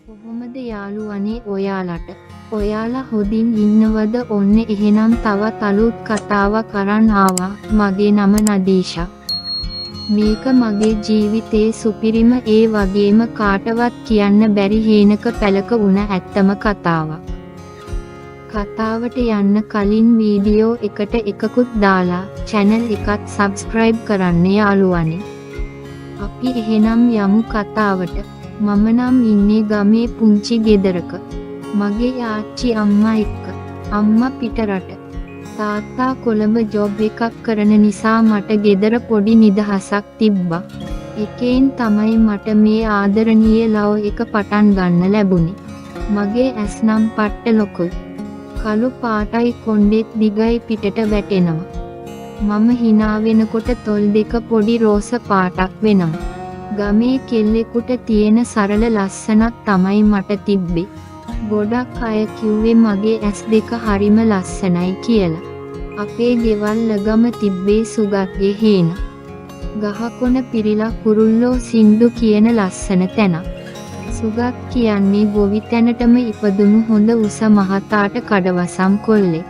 කොහොමද යාළුවනේ ඔයාලට? ඔයාලා හොඳින් ඉන්නවද? ඔන්න එහෙනම් තවත් අලුත් කතාවක් අරන් ආවා. මගේ නම නදීෂා. මේක මගේ ජීවිතයේ සුපිරිම ඒ වගේම කාටවත් කියන්න බැරි හේනක පැලක වුණ ඇත්තම කතාවක්. කතාවට යන්න කලින් වීඩියෝ එකට එකකුත් දාලා channel එකත් subscribe කරන්න යාළුවනේ. අපි එහෙනම් යමු කතාවට. මම නම් ඉන්නේ ගමේ පුංචි ගෙදරක. මගේ ආච්චි අම්මා එක්ක. අම්මා පිටරට. තාත්තා කොළඹ ජොබ් එකක් කරන නිසා මට ගෙදර පොඩි නිදහසක් තිබ්බා. එකෙන් තමයි මට මේ ආදරණීය ලව් එක පටන් ගන්න ලැබුණේ. මගේ ඇස් නම් පට්ට ලොකුයි. කළු පාටයි කොණ්ඩෙත් දිගයි පිටට වැටෙනවා. මම hina වෙනකොට තොල් දෙක පොඩි රෝස පාටක් වෙනවා. ගමේ කෙල්ලෙකුට තියෙන සරල ලස්සනක් තමයි මට තිබ්බේ. ගොඩක් අය කිව්වේ මගේ ඇස් දෙක හරිම ලස්සනයි කියලා. අපේ ගෙවල් ළඟම තිබ්බේ සුගත්ගේ හේන. ගහකොන පිරිලා කුරුල්ලෝ සින්දු කියන ලස්සන තැන. සුගත් කියන්නේ ගොවි තැනටම ඉපදුණු හොඳ උස මහතාට කඩවසම් කොල්ලෙක්.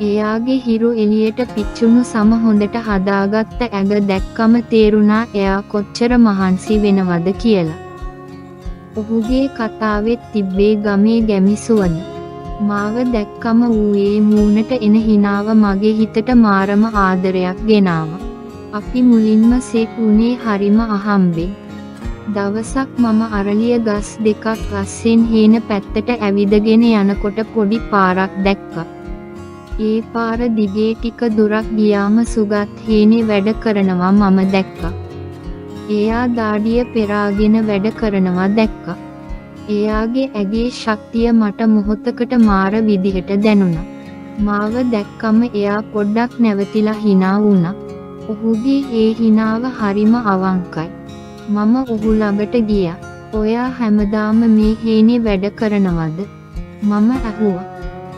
එයාගේ හිරු එළියට පිච්චුණු සම හොඳට හදාගත්ත ඇඟ දැක්කම තේරුණා එයා කොච්චර මහන්සි වෙනවද කියලා. ඔහුගේ කතාවෙත් තිබ්බේ ගමේ ගැමි සුවඳ. මාව දැක්කම ඌයේ මූණට එන හිනාව මගේ හිතට මාරම ආදරයක් ගෙනාවා. අපි මුලින්ම සෙට් වුණේ හරිම අහම්බෙන්. දවසක් මම අරලිය ගස් දෙකක් අස්සෙන් හේන පැත්තට ඇවිදගෙන යනකොට පොඩි පාරක් දැක්කා. ඒ පාර දිගේ ටික දුරක් ගියාම සුගත් හේනේ වැඩ කරනවා මම දැක්කා. එයා දාඩිය පෙරාගෙන වැඩ කරනවා දැක්කා. එයාගේ ඇගේ ශක්තිය මට මොහොතකට මාර විදිහට දැනුණා. මාව දැක්කම එයා පොඩ්ඩක් නැවතිලා hina වුණා. ඔහුගේ ඒ hinaව හරිම අවංකයි. මම ඔහු ළඟට ගියා. ඔයා හැමදාම මේ හේනේ වැඩ කරනවද? මම ඇහුවා.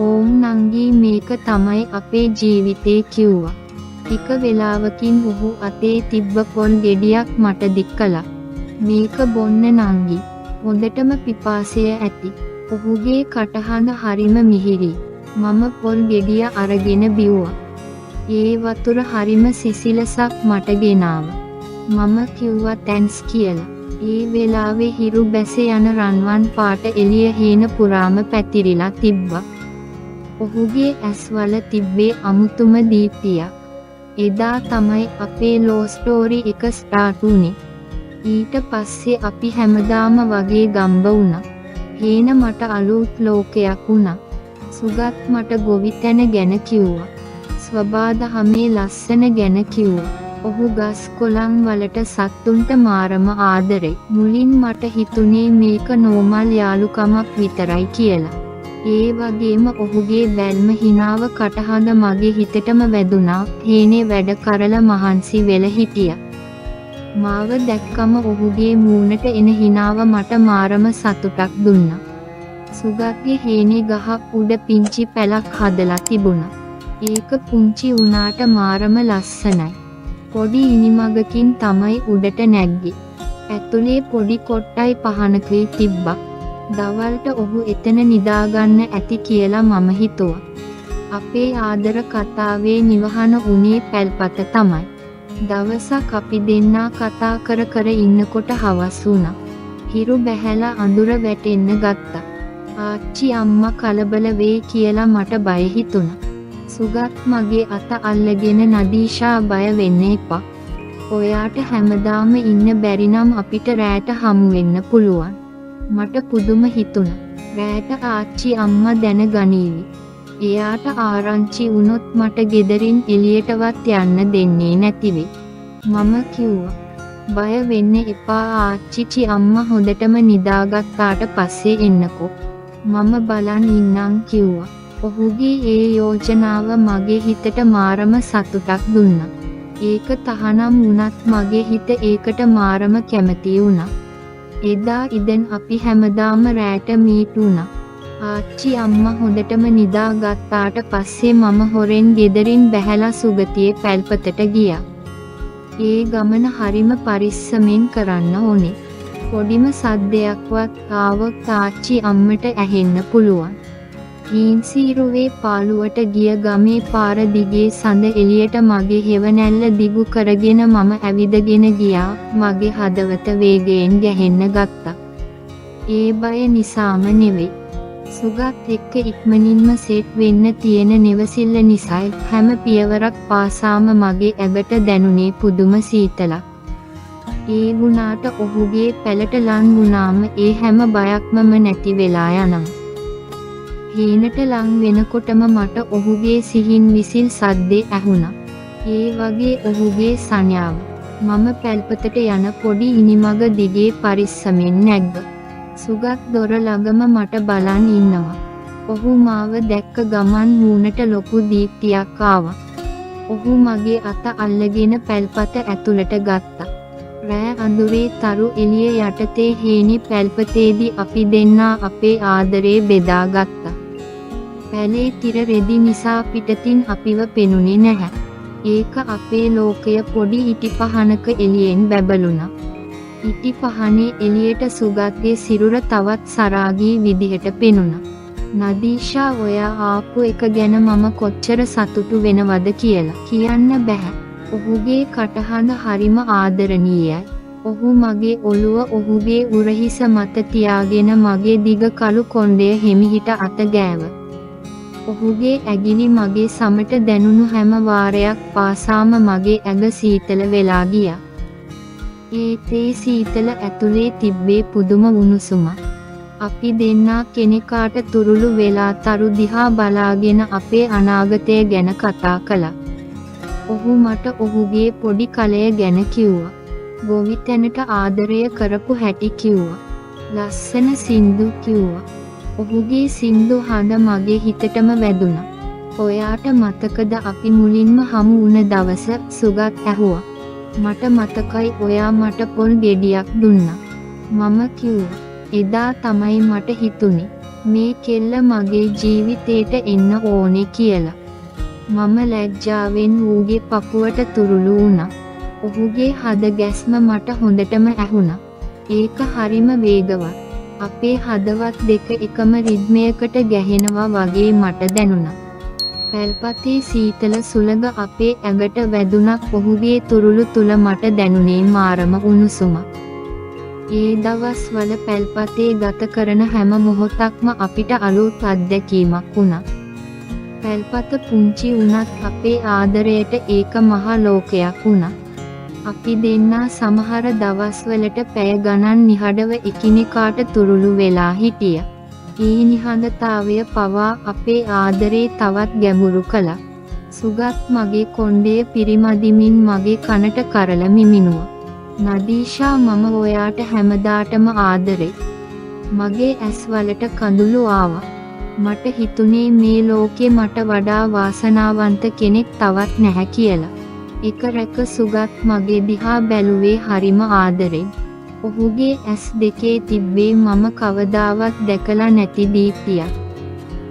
ඕම් නංගී මේක තමයි අපේ ජීවිතේ කිව්වා. ටික වෙලාවකින් ඔහු අතේ තිබ්බ පොල් ගෙඩියක් මට දික් කළා. මේක බොන්න නංගි. හොඳටම පිපාසය ඇති. ඔහුගේ කටහඬ හරිම මිහිරි. මම පොල් ගෙඩිය අරගෙන බිව්වා. ඒ වතුර හරිම සිසිලසක් මට ගෙනාවා. මම කිව්වා තැන්ක්ස් කියලා. ඒ වෙලාවේ හිරු බැස යන රන්වන් පාට එළිය හේන පුරාම පැතිරිලා තිබ්බා. ඔහුගේ ඇස්වල තිබ්බේ අමුතුම දීප්තියක්. එදා තමයි අපේ ලෝ ස්ටෝරි එක ස්ටාර්ට් වුනේ. ඊට පස්සේ අපි හැමදාම වගේ ගම්බ වුණා. හේන මට අලුත් ලෝකයක් වුණා. සුගත් මට ගොවිතැන ගැන කිව්වා. ස්වභාදහමේ ලස්සන ගැන කිව්වා. ඔහු ගස් කොළන් වලට සත්තුන්ට මාරම ආදරේ. මුලින් මට හිතුනේ මේක නෝමල් යාළුකමක් විතරයි කියලා. ඒ වගේම ඔහුගේ බැල්ම හිනාව කටහඬ මගේ හිතටම වැදුනා. හේනේ වැඩ කරලා මහන්සි වෙලා හිටියා. මාව දැක්කම ඔහුගේ මූණට එන හිනාව මට මාරම සතුටක් දුන්නා. සුගත්ගේ හේනේ ගහක් උඩ පිංචි පැලක් හදලා තිබුණා. ඒක පුංචි වුණාට මාරම ලස්සනයි. පොඩි ඉනිමගකින් තමයි උඩට නැග්ගේ. ඇතුලේ පොඩි කොට්ටයි පහනකුයි තිබ්බා. දවල්ට ඔහු එතන නිදාගන්න ඇති කියලා මම හිතුවා. අපේ ආදර කතාවේ නිවහන උනේ පැල්පත තමයි. දවසක් අපි දෙන්නා කතා කර කර ඉන්නකොට හවස් වුණා. හිරු බැහැලා අඳුර වැටෙන්න ගත්තා. ආච්චි අම්මා කලබල වෙයි කියලා මට බය හිතුණා. සුගත් මගේ අත අල්ලගෙන නදීෂා බය වෙන්න එපා. ඔයාට හැමදාම ඉන්න බැරි නම් අපිට රැට හමු වෙන්න පුළුවන්. මට පුදුම හිතුණා. රැට ආච්චි අම්මා දැනගනීවි. එයාට ආරංචි වුණොත් මට ගෙදරින් එළියටවත් යන්න දෙන්නේ නැතිවි. මම කිව්වා. බය වෙන්න එපා ආච්චිචි අම්මා හොඳටම නිදාගත්තාට පස්සේ එන්නකෝ. මම බලන් ඉන්නම් කිව්වා. ඔහුගේ ඒ යෝජනාව මගේ හිතට මාරම සතුටක් දුන්නා. ඒක තහනම් වුණත් මගේ හිත ඒකට මාරම කැමති වුණා. එදා ඉඳන් අපි හැමදාම රැට මීට් වුණා. ආච්චි අම්මා හොඳටම නිදාගත්තාට පස්සේ මම හොරෙන් ගෙදරින් බැහැලා සුගතියේ පැල්පතට ගියා. ඒ ගමන හරිම පරිස්සමෙන් කරන්න ඕනේ. පොඩිම සද්දයක්වත් ආවොත් ආච්චි අම්මට ඇහෙන්න පුළුවන්. හීන්සීරුවේ පාළුවට ගිය ගමේ පාර දිගේ සඳ එළියට මගේ හෙවණැල්ල දිගු කරගෙන මම ඇවිදගෙන ගියා. මගේ හදවත වේගයෙන් ගැහෙන්න ගත්තා. ඒ බය නිසාම නෙවෙයි. සුගත් එක්ක ඉක්මනින්ම සෙට් වෙන්න තියෙන නිවසිල්ල නිසායි හැම පියවරක් පාසාම මගේ ඇඟට දැනුනේ පුදුම සීතලක්. ඒ වුණාට ඔහුගේ පැලට ලං වුණාම ඒ හැම බයක්මම නැති වෙලා යනවා. හීනට ලං වෙනකොටම මට ඔහුගේ සිහින් විසිල් සද්දේ ඇහුණා. ඒ වගේ ඔහුගේ සංඥාව. මම පැල්පතට යන පොඩි ඉනිමග දිගේ පරිස්සමෙන් නැග්ගා. සුගත් දොර ළඟම මට බලන් ඉන්නවා. ඔහු මාව දැක්ක ගමන් මූණට ලොකු දීප්තියක් ආවා. ඔහු මගේ අත අල්ලගෙන පැල්පත ඇතුළට ගත්තා. රෑ අඳුරේ තරු එළිය යටතේ හේනි පැල්පතේදී අපි දෙන්නා අපේ ආදරේ බෙදා ගත්තා. පැලේ තිර රෙදි නිසා පිටතින් අපිව පෙනුනේ නැහැ. ඒක අපේ ලෝකය පොඩි ඉටි පහනක එළියෙන් බැබළුණා. ඉටි පහනේ එළියට සුගත්ගේ සිරුර තවත් සරාගී විදිහට පෙනුණා. නදීෂා ඔයා ආපු එක ගැන මම කොච්චර සතුටු වෙනවද කියලා කියන්න බෑ. ඔහුගේ කටහඬ හරිම ආදරණීයයි. ඔහු මගේ ඔළුව ඔහුගේ උරහිස මත තියාගෙන මගේ දිග කළු කොණ්ඩය හිමිහිට අත ගෑව. ඔහුගේ ඇගිලි මගේ සමට දැනුණු හැම වාරයක් පාසාම මගේ ඇඟ සීතල වෙලා ගියා. ඒ සීතල ඇතුලේ තිබ්බේ පුදුම උණුසුමක්. අපි දෙන්නා කෙනෙකාට තුරුළු වෙලා තරු දිහා බලාගෙන අපේ අනාගතය ගැන කතා කළා. ඔහු මට ඔහුගේ පොඩි කලය ගැන කිව්වා. ගොවිතැනට ආදරය කරපු හැටි කිව්වා. ලස්සන සින්දු කිව්වා. ඔහුගේ සින්දු හඬ මගේ හිතටම වැදුණා. ඔයාට මතකද අපි මුලින්ම හමු වුණ දවස? සුගත් ඇහුවා. මට මතකයි ඔයා මට පොල් ගෙඩියක් දුන්නා. මම කිව්වා. එදා තමයි මට හිතුනේ මේ කෙල්ල මගේ ජීවිතේට එන්න ඕනේ කියලා. මම ලැජ්ජාවෙන් ඌගේ පපුවට තුරුළු වුණා. ඔහුගේ හද ගැස්ම මට හොඳටම ඇහුණා. ඒක හරිම වේගවත්. අපේ හදවත් දෙක එකම රිද්මයකට ගැහෙනවා වගේ මට දැනුණා. පැල්පතේ සීතල සුළඟ අපේ ඇඟට වැදුණක් ඔහුගේ තුරුළු තුල මට දැනුනේ මාරම උණුසුමක්. ඒ දවස්වල පැල්පතේ ගත කරන හැම මොහොතක්ම අපිට අලුත් අත්දැකීමක් වුණා. පැල්පත පුංචි වුණත් අපේ ආදරයට ඒක මහා ලෝකයක් වුණා. අපි දෙන්නා සමහර දවස්වලට පැය ගණන් නිහඬව එකිනෙකාට තුරුළු වෙලා හිටියා. ඒ නිහඬතාවය පවා අපේ ආදරේ තවත් ගැඹුරු කළා. සුගත් මගේ කොණ්ඩය පිරිමදිමින් මගේ කනට කරල මිමිනුවා. නදීෂා මම ඔයාට හැමදාටම ආදරේ. මගේ ඇස්වලට කඳුළු ආවා. මට හිතුනේ මේ ලෝකේ මට වඩා වාසනාවන්ත කෙනෙක් තවත් නැහැ කියලා. එක රැක සුගත් මගේ දිහා බැලුවේ හරිම ආදරෙන්. ඔහුගේ ඇස් දෙකේ තිබ්බේ මම කවදාවත් දැකලා නැති දීප්තියක්.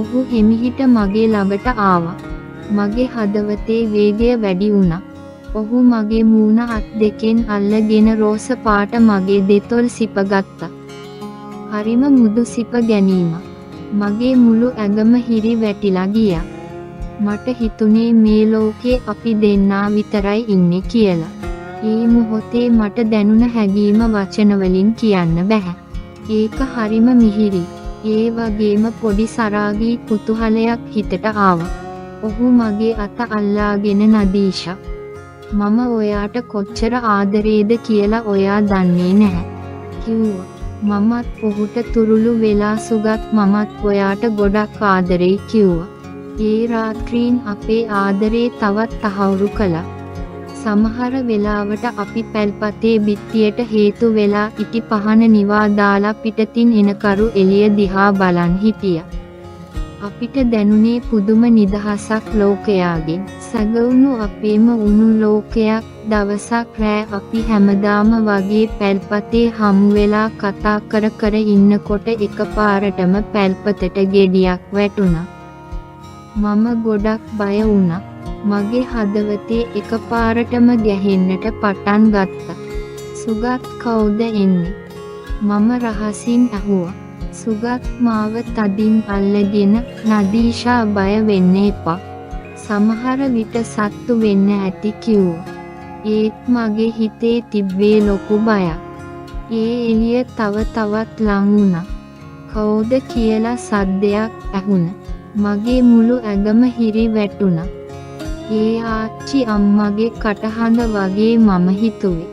ඔහු හිමිහිට මගේ ළඟට ආවා. මගේ හදවතේ වේගය වැඩි වුණා. ඔහු මගේ මූණ අත් දෙකෙන් අල්ලගෙන රෝස පාට මගේ දෙතොල් සිපගත්තා. හරිම මුදු සිප ගැනීම. මගේ මුළු ඇඟම හිරි වැටිලා ගියා. මට හිතුනේ මේ ලෝකේ අපි දෙන්නා විතරයි ඉන්නේ කියලා. ඒ මොහොතේ මට දැනුණ හැඟීම වචනවලින් කියන්න බෑ. ඒක හරිම මිහිරි. ඒ වගේම පොඩි සරාගී කුතුහලයක් හිතට ආවා. ඔහු මගේ අත අල්ලාගෙන නදීෂා. මම ඔයාට කොච්චර ආදරේද කියලා ඔයා දන්නේ නැහැ. කිව්වා. මමත් ඔහුට තුරුළු වෙලා සුගත් මමත් ඔයාට ගොඩක් ආදරේ කිව්වා. ඒ රාත්‍රීන් අපේ ආදරේ තවත් තහවුරු කළා. සමහර වෙලාවට අපි පැල්පතේ බිත්තියට හේතු වෙලා ඉටි පහන නිවා දාලා පිටතින් එන කරු එළිය දිහා බලන් හිටියා. අපිට දැනුනේ පුදුම නිදහසක් ලෝකයාගෙන්. සැඟවුණු අපේම උණු ලෝකයක්. දවසක් රෑ අපි හැමදාම වගේ පැල්පතේ හමු වෙලා කතා කර කර ඉන්නකොට එකපාරටම පැල්පතට ගෙඩියක් වැටුණා. මම ගොඩක් බය වුණා. මගේ හදවතේ එකපාරටම ගැහෙන්නට පටන් ගත්තා. සුගත් කවුද එන්නේ? මම රහසින් ඇහුවා. සුගත් මාව තදින් අල්ලගෙන නදීෂා බය වෙන්න එපා. සමහර විට සත්තු වෙන්න ඇති කිව්වා. ඒත් මගේ හිතේ තිබ්බේ ලොකු බයක්. ඒ එළිය තව තවත් ලං වුණා. කවුද කියලා සද්දයක් ඇහුණා. මගේ මුළු ඇඟම හිරි වැටුණා. ඒ ආච්චි අම්මගේ කටහඬ වගේ මම හිතුවේ.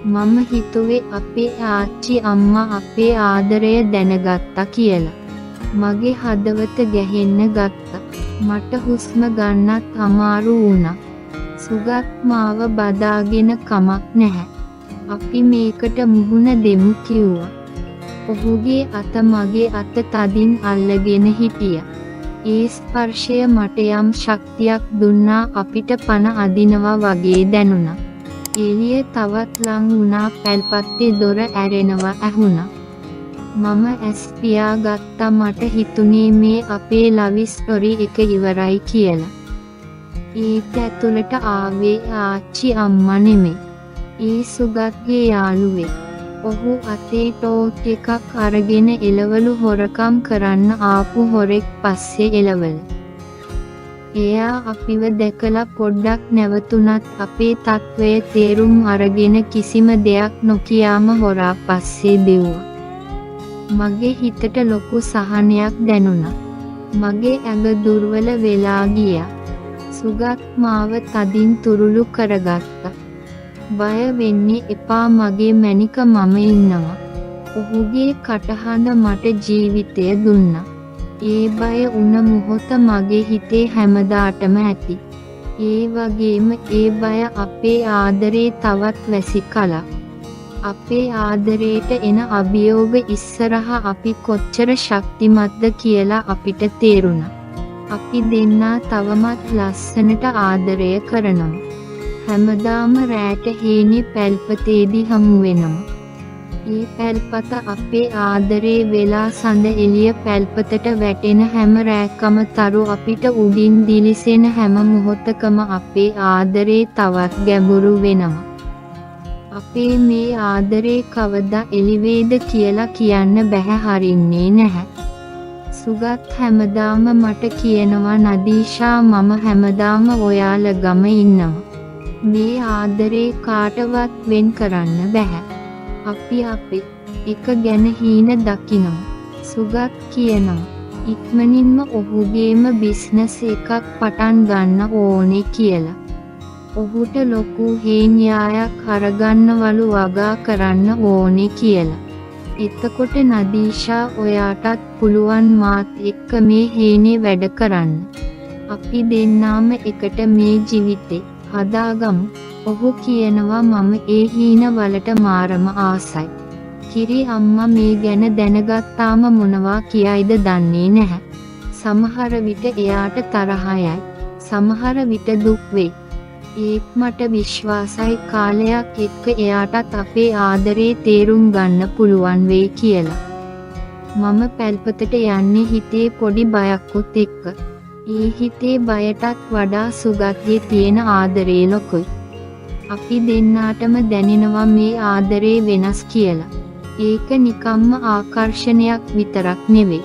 මම හිතුවේ අපේ ආච්චි අම්මා අපේ ආදරය දැනගත්තා කියලා. මගේ හදවත ගැහෙන්න ගත්තා. මට හුස්ම ගන්නත් අමාරු වුණා. සුගත් මාව බදාගෙන කමක් නැහැ. අපි මේකට මුහුණ දෙමු කිව්වා. ඔහුගේ අත මගේ අත තදින් අල්ලගෙන හිටියා. ඒ ස්පර්ශය මට යම් ශක්තියක් දුන්නා. අපිට පණ අදිනවා වගේ දැනුණා. එළිය තවත් ලං වුණා. පැල්පත්තේ දොර ඇරෙනවා ඇහුණා. මම ඇස් පියාගත්තා. මට හිතුනේ මේ අපේ ලව් ස්ටෝරි එක ඉවරයි කියලා. ඒත් ඇතුළට ආවේ ආච්චි අම්මා නෙමෙයි. ඒ සුගත්ගේ යාළුවෙක්. ඔහු අතේ ටෝච් එකක් අරගෙන එළවලු හොරකම් කරන්න ආපු හොරෙක් පස්සේ එළවල. එයා අපිව දැකලා පොඩ්ඩක් නැවතුණත් අපේ තත්වය තේරුම් අරගෙන කිසිම දෙයක් නොකියාම හොරා පස්සේ දෙව්වා. මගේ හිතට ලොකු සහනයක් දැනුණා. මගේ ඇඟ දුර්වල වෙලා ගියා. සුගත් මාව තදින් තුරුළු කරගත්තා. බය වෙන්න එපා මගේ මැනික මම ඉන්නවා. ඔහුගේ කටහඬ මට ජීවිතය දුන්නා. ඒ බය උන මොහොත මගේ හිතේ හැමදාටම ඇති. ඒ වගේම ඒ බය අපේ ආදරේ තවත් වැසි කළා. අපේ ආදරේට එන අභියෝග ඉස්සරහා අපි කොච්චර ශක්තිමත්ද කියලා අපිට තේරුණා. අපි දෙන්නා තවමත් ලස්සනට ආදරය කරනවා. හැමදාම රැට හේනි පැල්පතේදී හමු වෙනවා. ඒ පැල්පත අපේ ආදරේ වෙලා සඳ එළිය පැල්පතට වැටෙන හැම රැකම තරු අපිට උඩින් දිලිසෙන හැම මොහොතකම අපේ ආදරේ තවත් ගැඹුරු වෙනවා. අපේ මේ ආදරේ කවදා එළිවේද කියලා කියන්න බැහැ හරින්නේ නැහැ. සුගත් හැමදාම මට කියනවා නදීෂා මම හැමදාම ඔයාලා ගම ඉන්නවා. මේ ආදරේ කාටවත් වෙන් කරන්න බැහැ. අපි අපේ එක ගැන හීන දකිනවා. සුගත් කියනවා ඉක්මනින්ම ඔහුගේම බිස්නස් එකක් පටන් ගන්න ඕනේ කියලා. ඔහුට ලොකු හේන්යායක් අරගන්නවලු වගා කරන්න ඕනේ කියලා. එතකොට නදීෂා ඔයාටත් පුළුවන් මාත් එක්ක මේ හේනේ වැඩ කරන්න. අපි දෙන්නාම එකට මේ ජීවිතේ හදාගමු. ඔහු කියනවා මම ඒ හීන වලට මාරම ආසයි. කිරි අම්මා මේ ගැන දැනගත්තාම මොනවා කියයිද දන්නේ නැහැ. සමහර විට එයාට තරහ යයි. සමහර විට දුක් වෙයි. ඒත් මට විශ්වාසයි කාලයක් එක්ක එයාටත් අපේ ආදරේ තේරුම් ගන්න පුළුවන් වෙයි කියලා. මම පැල්පතට යන්නේ හිතේ පොඩි බයක්කුත් එක්ක. ඒ හිතේ බයටත් වඩා සුගත්ගේ තියෙන ආදරේ ලොකුයි. අපි දෙන්නාටම දැනෙනවා මේ ආදරේ වෙනස් කියලා. ඒක නිකම්ම ආකර්ෂණයක් විතරක් නෙවෙයි.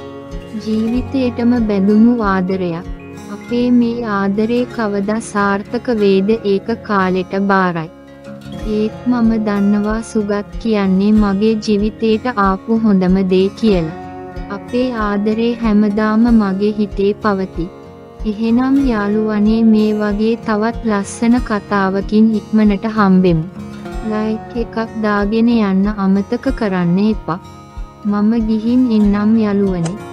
ජීවිතේටම බැඳුණු ආදරයක්. අපේ මේ ආදරේ කවදා සාර්ථක වේද ඒක කාලෙට බාරයි. ඒත් මම දන්නවා සුගත් කියන්නේ මගේ ජීවිතේට ආපු හොඳම දේ කියලා. අපේ ආදරේ හැමදාම මගේ හිතේ පවතී. එහෙනම් යාළුවනේ මේ වගේ තවත් ලස්සන කතාවකින් ඉක්මනට හම්බෙමු. ලයික් එකක් දාගෙන යන්න අමතක කරන්න එපා. මම ගිහින් එන්නම් යාළුවනේ.